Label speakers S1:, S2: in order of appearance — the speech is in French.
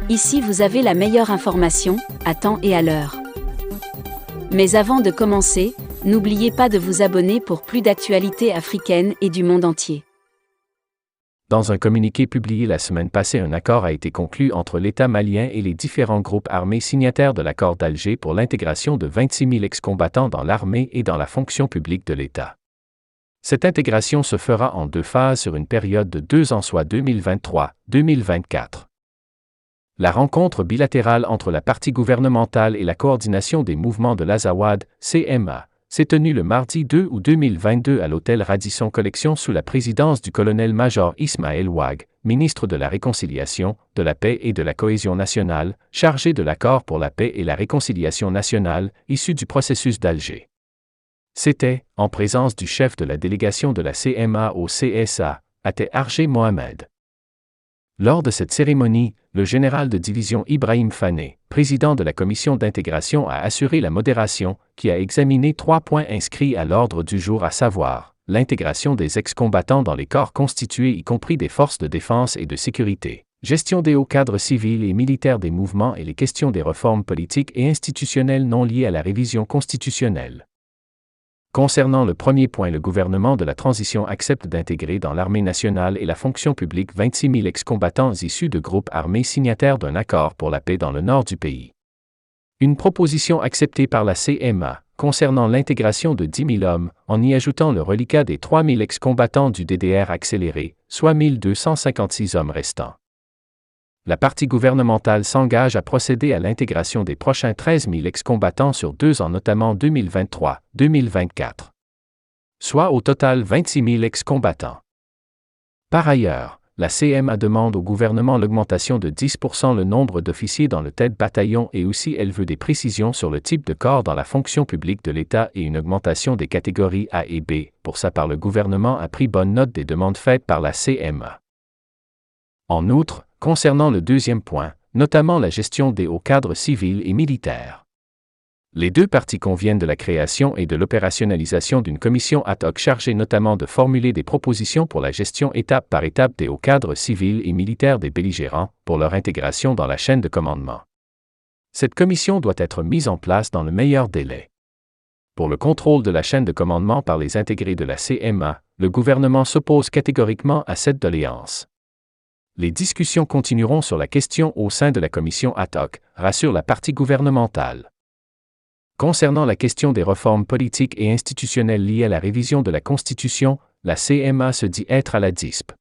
S1: Ici vous avez la meilleure information, à temps et à l'heure. Mais avant de commencer, n'oubliez pas de vous abonner pour plus d'actualités africaines et du monde entier.
S2: Dans un communiqué publié la semaine passée, un accord a été conclu entre l'État malien et les différents groupes armés signataires de l'accord d'Alger pour l'intégration de 26 000 ex-combattants dans l'armée et dans la fonction publique de l'État. Cette intégration se fera en 2 phases sur une période de 2 ans, soit 2023-2024. La rencontre bilatérale entre la partie gouvernementale et la coordination des mouvements de l'Azawad, CMA, s'est tenue le mardi 2 août 2022 à l'hôtel Radisson Collection sous la présidence du colonel-major Ismaël Ouag, ministre de la Réconciliation, de la Paix et de la Cohésion nationale, chargé de l'accord pour la paix et la réconciliation nationale, issu du processus d'Alger. C'était, en présence du chef de la délégation de la CMA au CSA, Até Argé Mohamed. Lors de cette cérémonie, le général de division Ibrahim Fané, président de la commission d'intégration, a assuré la modération, qui a examiné 3 points inscrits à l'ordre du jour, à savoir l'intégration des ex-combattants dans les corps constitués y compris des forces de défense et de sécurité, gestion des hauts cadres civils et militaires des mouvements et les questions des réformes politiques et institutionnelles non liées à la révision constitutionnelle. Concernant le premier point, le gouvernement de la transition accepte d'intégrer dans l'armée nationale et la fonction publique 26 000 ex-combattants issus de groupes armés signataires d'un accord pour la paix dans le nord du pays. Une proposition acceptée par la CMA, concernant l'intégration de 10 000 hommes, en y ajoutant le reliquat des 3 000 ex-combattants du DDR accéléré, soit 1 256 hommes restants. La partie gouvernementale s'engage à procéder à l'intégration des prochains 13 000 ex-combattants sur 2 ans, notamment 2023-2024. Soit au total 26 000 ex-combattants. Par ailleurs, la CMA demande au gouvernement l'augmentation de 10% le nombre d'officiers dans le tête bataillon et aussi elle veut des précisions sur le type de corps dans la fonction publique de l'État et une augmentation des catégories A et B. Pour sa part, le gouvernement a pris bonne note des demandes faites par la CMA. En outre, concernant le deuxième point, notamment la gestion des hauts cadres civils et militaires, les 2 parties conviennent de la création et de l'opérationnalisation d'une commission ad hoc chargée notamment de formuler des propositions pour la gestion étape par étape des hauts cadres civils et militaires des belligérants, pour leur intégration dans la chaîne de commandement. Cette commission doit être mise en place dans le meilleur délai. Pour le contrôle de la chaîne de commandement par les intégrés de la CMA, le gouvernement s'oppose catégoriquement à cette doléance. Les discussions continueront sur la question au sein de la commission ad hoc, rassure la partie gouvernementale. Concernant la question des réformes politiques et institutionnelles liées à la révision de la Constitution, la CMA se dit être à la dispe.